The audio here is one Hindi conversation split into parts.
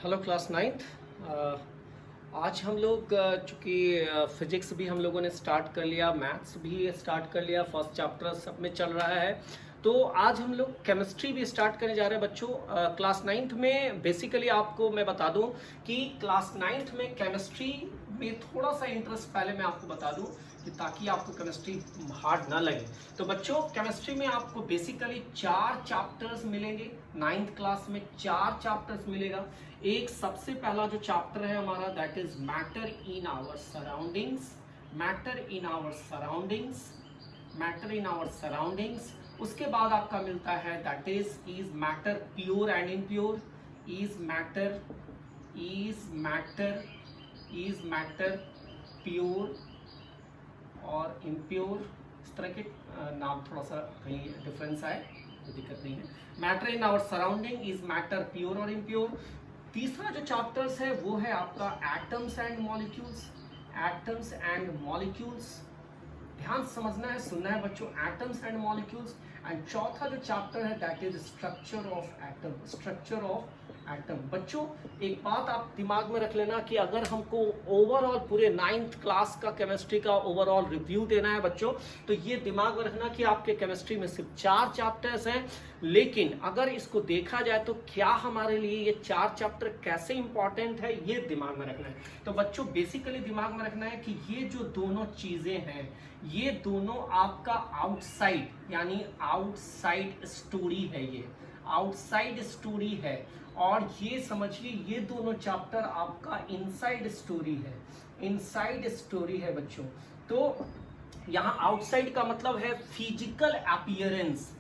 Hello class ninth. आज हम लोग चूँकि फिजिक्स भी हम लोगों ने स्टार्ट कर लिया, मैथ्स भी स्टार्ट कर लिया, फर्स्ट चैप्टर सब में चल रहा है। तो आज हम लोग केमिस्ट्री भी स्टार्ट करने जा रहे हैं बच्चों। क्लास नाइन्थ में बेसिकली आपको मैं बता दूं कि क्लास नाइन्थ में केमिस्ट्री में थोड़ा सा इंटरेस्ट पहले मैं आपको बता दूं कि ताकि आपको केमिस्ट्री हार्ड ना लगे। तो बच्चों केमिस्ट्री में आपको बेसिकली 4 चैप्टर्स मिलेंगे। नाइन्थ क्लास में 4 चैप्टर्स मिलेगा। एक सबसे पहला जो चैप्टर है हमारा that is matter in our surroundings. Matter in our surroundings, matter in our surroundings. उसके बाद आपका मिलता है that is matter pure and impure. Is matter pure और इम्प्योर। इस तरह के नाम थोड़ा सा कहीं डिफरेंस आए तो दिक्कत नहीं है। Matter in our surrounding is matter pure और इम्प्योर। तीसरा जो चैप्टर्स है वो है आपका atoms and molecules. Atoms and molecules ध्यान से समझना है, सुनना है बच्चों, एटम्स एंड मॉलिक्यूल्स। एंड चौथा जो चैप्टर है that is structure of atom. Structure of atom. बच्चों एक बात आप दिमाग में रख लेना कि अगर हमको ओवरऑल पूरे 9th क्लास का केमिस्ट्री का ओवरऑल रिव्यू देना है बच्चों, तो ये दिमाग में रखना कि आपके केमिस्ट्री में सिर्फ 4 चैप्टर्स हैं। लेकिन अगर इसको देखा जाए तो क्या हमारे लिए ये 4 चैप्टर कैसे इंपॉर्टेंट है ये दिमाग में रखना है। तो बच्चों बेसिकली दिमाग में रखना है कि ये जो दोनों चीजें हैं ये दोनों आपका आउटसाइड यानी आउटसाइड स्टोरी है। ये आउटसाइड स्टोरी है और ये समझिए ये दोनों चैप्टर आपका इनसाइड स्टोरी है। इनसाइड स्टोरी है बच्चों। तो यहाँ आउटसाइड का मतलब है फिजिकल अपीयरेंस।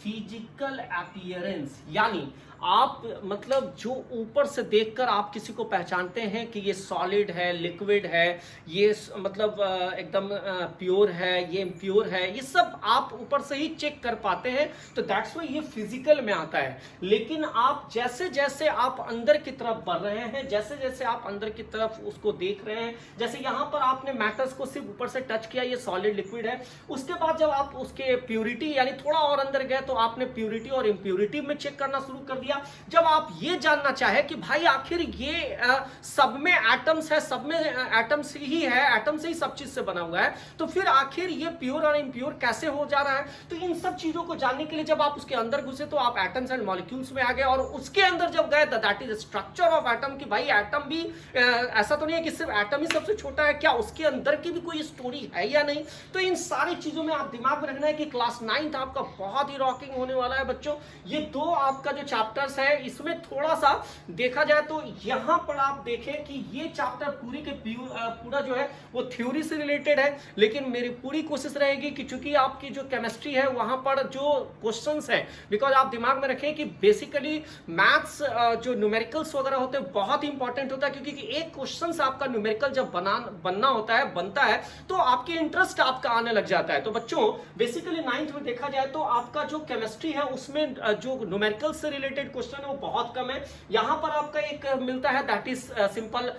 फिजिकल अपीयरेंस यानी आप मतलब जो ऊपर से देखकर आप किसी को पहचानते हैं कि ये सॉलिड है, लिक्विड है, ये मतलब एकदम प्योर है, ये इम्प्योर है, ये सब आप ऊपर से ही चेक कर पाते हैं। तो दैट्स वाई ये फिजिकल में आता है। लेकिन आप जैसे जैसे आप अंदर की तरफ बढ़ रहे हैं, जैसे जैसे आप अंदर की तरफ उसको देख रहे हैं, जैसे यहाँ पर आपने मैटर्स को सिर्फ ऊपर से टच किया, ये सॉलिड लिक्विड है। उसके बाद जब आप उसके प्योरिटी यानी थोड़ा और अंदर गए तो आपने प्योरिटी और इम्प्योरिटी में चेक करना शुरू कर दिया। जब आप ये जानना चाहे कि भाई आखिर ये सब में एटम्स है, सब में एटम्स ही है, एटम से ही सब चीज से बना हुआ है, तो फिर आखिर ये प्योर और इम्प्योर कैसे हो जा रहा है। तो इन सब चीजों को जानने के लिए जब आप उसके अंदर घुसे तो आप एटम्स एंड मॉलिक्यूल्स में आ गए और उसके अंदर जब गए that is structure of atom कि भाई एटम भी ऐसा तो नहीं है कि सिर्फ एटम ही सबसे छोटा है, क्या उसके अंदर की भी कोई स्टोरी है या नहीं। तो इन सारी चीजों में आप दिमाग में रखना है कि क्लास 9th आपका बहुत ही रॉकिंग होने वाला है बच्चों। ये 2 आपका जो चैप्टर्स है इसमें थोड़ा सा देखा जाए तो यहां पर आप देखें कि ये चैप्टर पूरी के पूरा जो है वो थ्योरी से रिलेटेड है। लेकिन मेरी पूरी कोशिश रहेगी कि चूंकि आपकी जो केमिस्ट्री है वहां पर जो क्वेश्चंस है, बिकॉज आप दिमाग में रखें कि बेसिकली मैथ्स जो न्यूमेरिकल्स वगैरह होते हैं बहुत इंपॉर्टेंट होता है, क्योंकि एक क्वेश्चन आपका न्यूमेरिकल जब बनता है तो आपके इंटरेस्ट आपका आने लग जाता है। तो बच्चों बेसिकली 9th में देखा जाए तो आपका जो केमिस्ट्री है उसमें जो न्यूमेरिकल से रिलेटेड क्वेश्चन है वो बहुत कम है। यहां पर आपका एक मिलता है दैट इज सिंपल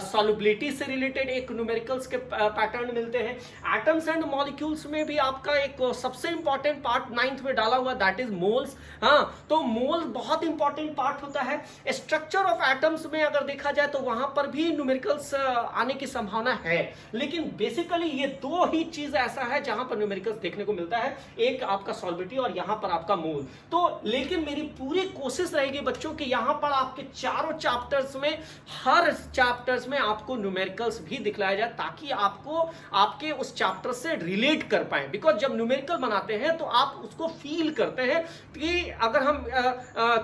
सॉल्युबिलिटी से रिलेटेड एक न्यूमेरिकल्स के पैटर्न मिलते हैं। एटम्स एंड मॉलिक्यूल्स में भी आपका एक सबसे इंपॉर्टेंट पार्ट 9th में डाला हुआ दैट इज मोल्स। हाँ, तो मोल बहुत इंपॉर्टेंट पार्ट होता है। स्ट्रक्चर ऑफ एटम्स में अगर देखा जाए तो वहां पर भी न्यूमेरिकल्स आने की संभावना है। लेकिन बेसिकली ये 2 ही चीज ऐसा है जहां पर न्यूमेरिकल्स देखने को मिलता है, एक आपका सॉल्युबिलिटी और यहां पर आपका मोल। तो लेकिन मेरी पूरी कोशिश रहेगी बच्चों कि यहां पर आपके चारों चैप्टर्स में हर चैप्टर्स में आपको न्यूमेरिकल्स भी दिखलाया जाए ताकि आपको आपके उस चैप्टर से रिलेट कर पाए। बिकॉज जब न्यूमेरिकल बनाते हैं तो आप उसको फील करते हैं कि अगर हम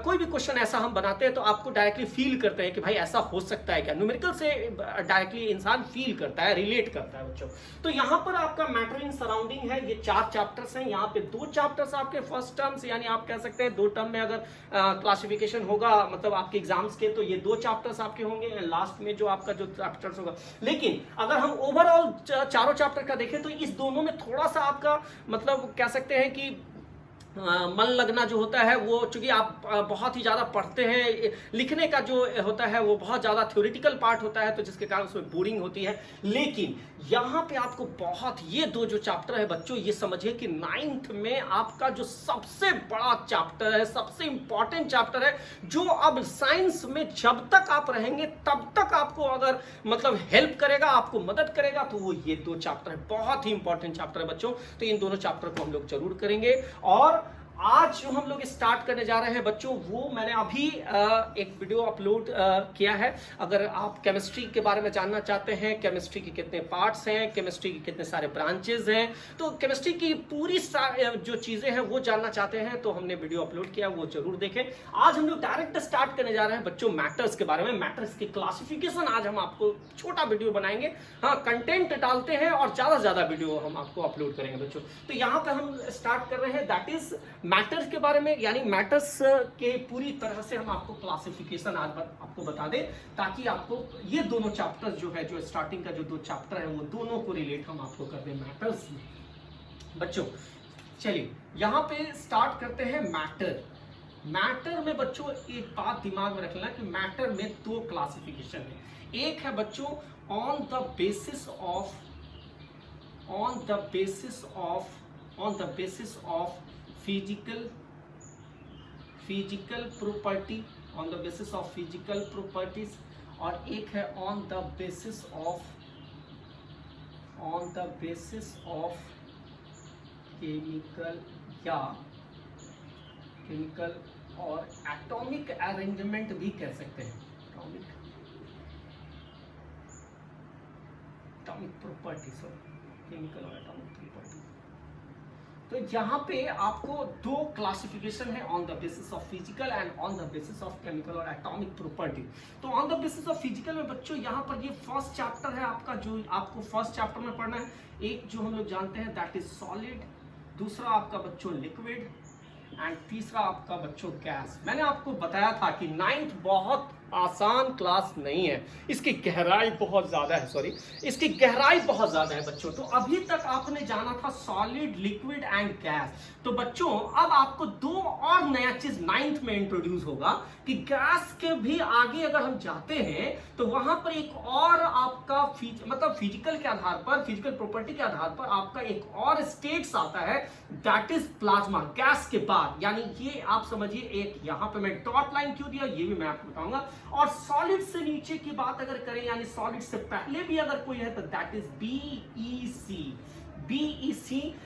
कोई भी क्वेश्चन ऐसा हम बनाते हैं तो आपको डायरेक्टली फील करते हैं कि भाई ऐसा हो सकता है क्या। न्यूमेरिकल से डायरेक्टली इंसान फील करता है, रिलेट करता है बच्चों। तो यहां पर आपका मैटर इन सराउंडिंग है, ये 4 चैप्टर्स हैं। यहाँ पे 2 चैप्टर्स आपके फर्स्ट टर्म्स यानी आप कह सकते हैं 2 टर्म में अगर क्लासिफिकेशन होगा मतलब आपके एग्जाम्स के, तो ये 2 चैप्टर्स आपके होंगे लास्ट में जो आपका जो चैप्टर्स होगा। लेकिन अगर हम ओवरऑल चारों चैप्टर का देखें तो इस दोनों में थोड़ा सा आपका मतलब कह सकते हैं कि मन लगना जो होता है वो, चूंकि आप बहुत ही ज़्यादा पढ़ते हैं, लिखने का जो होता है वो बहुत ज़्यादा थ्योरेटिकल पार्ट होता है, तो जिसके कारण उसमें बोरिंग होती है। लेकिन यहाँ पे आपको बहुत, ये दो जो चैप्टर है बच्चों, ये समझिए कि 9th में आपका जो सबसे बड़ा चैप्टर है, सबसे इंपॉर्टेंट चैप्टर है, जो अब साइंस में जब तक आप रहेंगे तब तक आपको अगर मतलब हेल्प करेगा, आपको मदद करेगा, तो वो ये दो चैप्टर है, बहुत ही इंपॉर्टेंट चैप्टर है बच्चों। तो इन दोनों चैप्टर को हम लोग जरूर करेंगे। और आज जो हम लोग स्टार्ट करने जा रहे हैं बच्चों, वो मैंने अभी एक वीडियो अपलोड किया है। अगर आप केमिस्ट्री के बारे में जानना चाहते हैं, केमिस्ट्री के कितने पार्ट्स हैं, केमिस्ट्री के कितने सारे ब्रांचेस हैं, तो केमिस्ट्री की पूरी जो चीजें हैं वो जानना चाहते हैं, तो हमने वीडियो अपलोड किया, वो जरूर देखें। आज हम लोग डायरेक्ट स्टार्ट करने जा रहे हैं बच्चों मैटर्स के बारे में, मैटर्स की क्लासिफिकेशन। आज हम आपको छोटा वीडियो बनाएंगे, हाँ कंटेंट डालते हैं और ज्यादा से ज्यादा वीडियो हम आपको अपलोड करेंगे बच्चों। तो यहाँ पे हम स्टार्ट कर रहे हैं, दैट इज मैटर्स के बारे में, यानी मैटर्स के पूरी तरह से हम आपको क्लासिफिकेशन आज आपको बता दें, ताकि आपको ये दोनों चैप्टर्स जो है, जो स्टार्टिंग का जो दो चैप्टर है, वो दोनों को रिलेट हम आपको कर दें मैटर्स में बच्चों। चलिए यहाँ पे स्टार्ट करते हैं मैटर। मैटर में बच्चों एक बात दिमाग में रख लेना कि मैटर में दो क्लासिफिकेशन है। एक है बच्चों on the basis of physical property, on the basis of physical properties, और एक है on the basis of chemical और एटॉमिक अरेंजमेंट भी कह सकते हैं, एटॉमिक प्रॉपर्टी, केमिकल और एटॉमिक प्रॉपर्टी। तो यहाँ पे आपको दो क्लासिफिकेशन है, on the basis of physical and on the basis of chemical और एटॉमिक प्रॉपर्टी। तो on the basis of physical में बच्चों यहाँ पर ये फर्स्ट चैप्टर है आपका, जो आपको फर्स्ट चैप्टर में पढ़ना है। एक जो हम लोग जानते हैं दैट इज सॉलिड, दूसरा आपका बच्चों लिक्विड, एंड तीसरा आपका बच्चों गैस। मैंने आपको बताया था कि 9th बहुत आसान क्लास नहीं है, इसकी गहराई बहुत ज्यादा है, इसकी गहराई बहुत ज्यादा है बच्चों। तो अभी तक आपने जाना था सॉलिड, लिक्विड एंड गैस। तो बच्चों अब आपको दो और नया चीज 9th में इंट्रोड्यूस होगा कि गैस के भी आगे अगर हम जाते हैं तो वहां पर एक और आपका मतलब फिजिकल के आधार पर, फिजिकल प्रॉपर्टी के आधार पर आपका एक और स्टेट्स आता है, दैट इज प्लाज्मा, गैस के बाद। यानी ये आप समझिए, एक यहां पे मैं डॉट लाइन क्यों दिया ये भी मैं आपको बताऊंगा। और सॉलिड से नीचे की बात अगर करें, यानी सॉलिड से पहले भी अगर कोई है तो दैट इज बीईसी,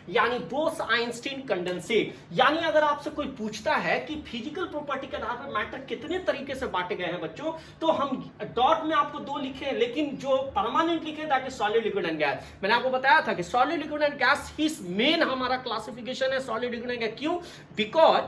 यानी बोस आइंस्टीन कंडेंसेट। यानी अगर आपसे कोई पूछता है कि फिजिकल प्रॉपर्टी के आधार पर मैटर कितने तरीके से बांटे गए हैं बच्चों, तो हम डॉट में आपको दो लिखे, लेकिन जो परमानेंट लिखे that is solid, liquid and gas. मैंने आपको बताया था कि solid, liquid and gas he main हमारा क्लासिफिकेशन है, सॉलिड, लिक्विड एंड गैस। क्यों? बिकॉज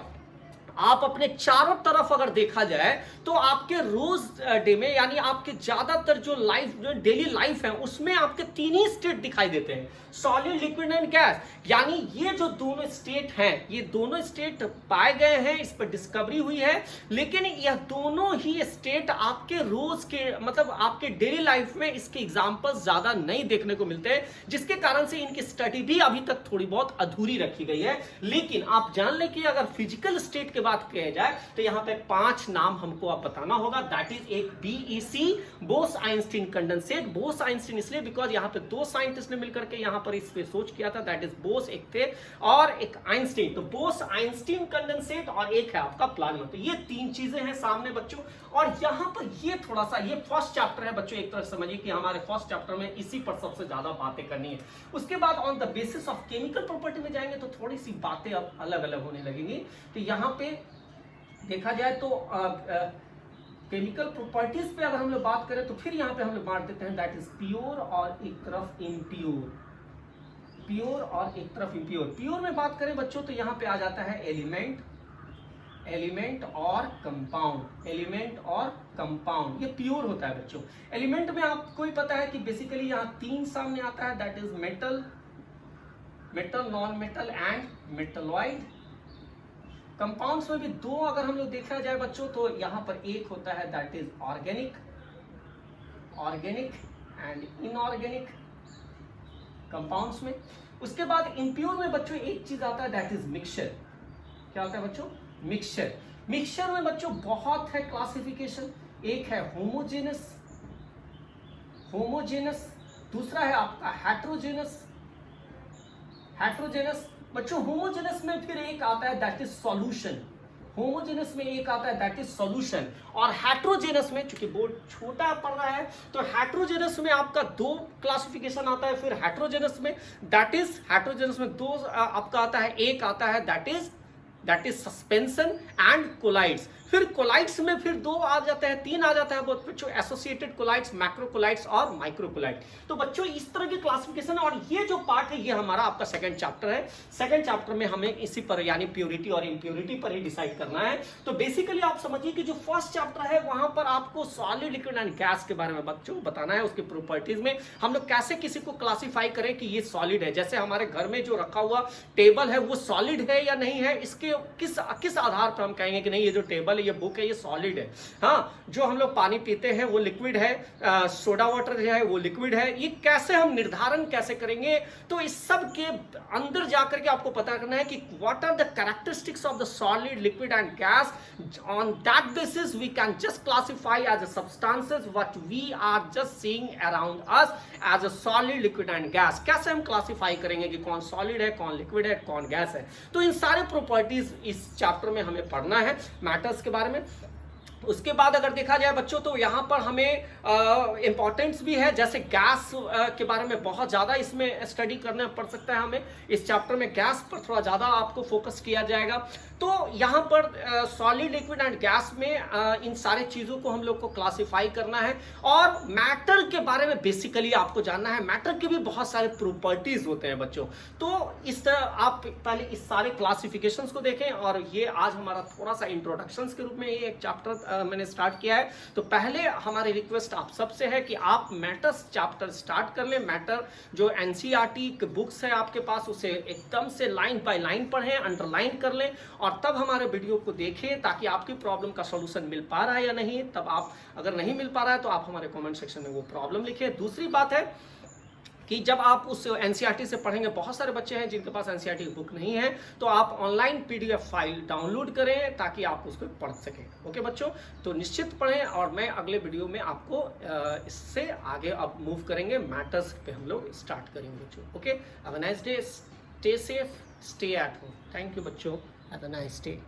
आप अपने चारों तरफ अगर देखा जाए तो आपके रोज डे में, यानी आपके ज्यादातर जो लाइफ, जो डेली लाइफ है, उसमें आपके तीन ही स्टेट दिखाई देते हैं, सॉलिड, लिक्विड एंड गैस। यानी ये जो दोनों स्टेट हैं, ये दोनों स्टेट पाए गए हैं, इस पर डिस्कवरी हुई है, लेकिन यह दोनों ही स्टेट आपके रोज के, मतलब आपके डेली लाइफ में इसके एग्जाम्पल्स ज्यादा नहीं देखने को मिलते हैं, जिसके कारण से इनकी स्टडी भी अभी तक थोड़ी बहुत अधूरी रखी गई है। लेकिन आप जान लें कि अगर फिजिकल स्टेट के बात किया जाए तो यहाँ पे 5 नाम हमको आप बताना होगा, दैट इज एक BEC, Bose Einstein condensate. Bose Einstein इसलिए बिकॉज यहाँ पे दो साइंटिस्ट ने मिलकर के यहाँ पर इस पे सोच किया था, दैट इज बोस एक थे और एक आइंस्टीन। तो बोस आइंस्टीन कंडेंसेट और एक है आपका प्लाज्मा। तो ये तीन चीजें हैं सामने बच्चों। और यहाँ पर ये थोड़ा सा, ये फर्स्ट चैप्टर है बच्चों, एक तरह समझिए कि हमारे फर्स्ट चैप्टर में इसी पर सबसे ज्यादा बातें करनी है। उसके बाद on the basis of chemical property में जाएंगे तो थोड़ी सी बातें अब अलग अलग होने लगेंगी। तो यहाँ पे देखा जाए तो केमिकल प्रॉपर्टीज पे अगर हम लोग बात करें तो फिर यहाँ पे हम लोग बांट देते हैं, दैट इज प्योर और एक तरफ इम्प्योर, प्योर और एक तरफ इम्प्योर। प्योर में बात करें बच्चों तो यहाँ पे आ जाता है एलिमेंट, एलिमेंट और कंपाउंड, एलिमेंट और कंपाउंड, ये प्योर होता है बच्चों। एलिमेंट में आपको ही पता है कि बेसिकली यहाँ 3 सामने आता है, that is metal, metal, non metal and metalloid. Compounds में भी 2 अगर हम लोग देखा जाए बच्चों तो यहाँ पर एक होता है that is organic, organic and inorganic compounds में। उसके बाद इम्प्योर में बच्चों एक चीज आता है दैट इज मिक्सचर, क्या होता है बच्चों? मिक्सचर। मिक्सचर में बच्चों बहुत है क्लासिफिकेशन, एक है होमोजेनस, दूसरा है आपका हेट्रोजेनस। बच्चों होमोजेनस में फिर एक आता है दैट इज सॉल्यूशन, और हेट्रोजेनस में, चूंकि बोर्ड छोटा पड़ रहा है तो हेट्रोजेनस में आपका दो क्लासिफिकेशन आता है। फिर हेट्रोजेनस में दो आपका आता है, एक आता है that is suspension and colloids. फिर कोलाइड्स में फिर दो आ जाते हैं, तीन आ जाता है बच्चों, एसोसिएटेड कोलाइड्स, मैक्रोकोलाइड्स और माइक्रोकोलाइड। तो बच्चों इस तरह की क्लासिफिकेशन, और ये जो पार्ट है ये हमारा आपका सेकंड चैप्टर है। सेकंड चैप्टर में हमें इसी पर यानी प्योरिटी और इम्प्योरिटी पर ही डिसाइड करना है। तो बेसिकली आप समझिए कि जो फर्स्ट चैप्टर है वहां पर आपको सॉलिड, लिक्विड एंड गैस के बारे में बच्चों बताना है, उसकी प्रॉपर्टीज में हम लोग कैसे किसी को क्लासिफाई करें कि ये सॉलिड है। जैसे हमारे घर में जो रखा हुआ टेबल है वो सॉलिड है या नहीं है, इसके किस आधार पर हम कहेंगे कि नहीं ये जो टेबल है, ये बुक है, ये सॉलिड है। हाँ, जो हम लोग पानी पीते हैं वो लिक्विड है, सोडा वाटर जो है वो लिक्विड है, ये कैसे हम निर्धारण कैसे करेंगे? तो इस सब के अंदर जाकर के आपको पता करना है कि what are the characteristics of the solid, liquid and gas. On that basis we can just classify as a substances what we are just seeing around us as a solid, liquid and gas. कैसे हम क्लासिफाई करेंगे कि कौन सॉलिड है, कौन लिक्विड है, कौन गैस है? तो इन सारे प्रॉपर्टीज इस चैप्टर में हमें पढ़ना है, मैटर्स के बारे में। उसके बाद अगर देखा जाए बच्चों तो यहाँ पर हमें इंपॉर्टेंस भी है, जैसे गैस के बारे में बहुत ज़्यादा इसमें स्टडी करना पड़ सकता है हमें। इस चैप्टर में गैस पर थोड़ा ज़्यादा आपको फोकस किया जाएगा। तो यहाँ पर सॉलिड, लिक्विड एंड गैस में इन सारे चीज़ों को हम लोग को क्लासिफाई करना है। और मैटर के बारे में बेसिकली आपको जानना है। मैटर के भी बहुत सारे प्रॉपर्टीज होते हैं बच्चों। तो इस तरह आप पहले इस सारे क्लासिफिकेशंस को देखें, और ये आज हमारा थोड़ा सा इंट्रोडक्शंस के रूप में ये एक चैप्टर मैंने स्टार्ट किया है। तो पहले हमारी रिक्वेस्ट आप सबसे है कि आप मैटर्स चैप्टर स्टार्ट कर लें। मैटर जो एनसीईआरटी की बुक्स है आपके पास, उसे एकदम से लाइन बाय लाइन पढ़ें, अंडरलाइन कर लें, और तब हमारे वीडियो को देखें ताकि आपकी प्रॉब्लम का सॉल्यूशन मिल पा रहा है या नहीं। तब आप अगर नहीं मिल पा रहा है तो आप हमारे कमेंट सेक्शन में वो प्रॉब्लम लिखें। दूसरी बात है कि जब आप उस एनसीईआरटी से पढ़ेंगे, बहुत सारे बच्चे हैं जिनके पास एनसीईआरटी की बुक नहीं है, तो आप ऑनलाइन पीडीएफ फाइल डाउनलोड करें ताकि आप उसको पढ़ सकें। ओके बच्चों, तो निश्चित पढ़ें, और मैं अगले वीडियो में आपको इससे आगे अब मूव करेंगे, मैटर्स पे हम लोग स्टार्ट करेंगे बच्चों। Okay, have a nice day, stay safe, stay at home. Thank you बच्चों, हैव अ नाइस डे।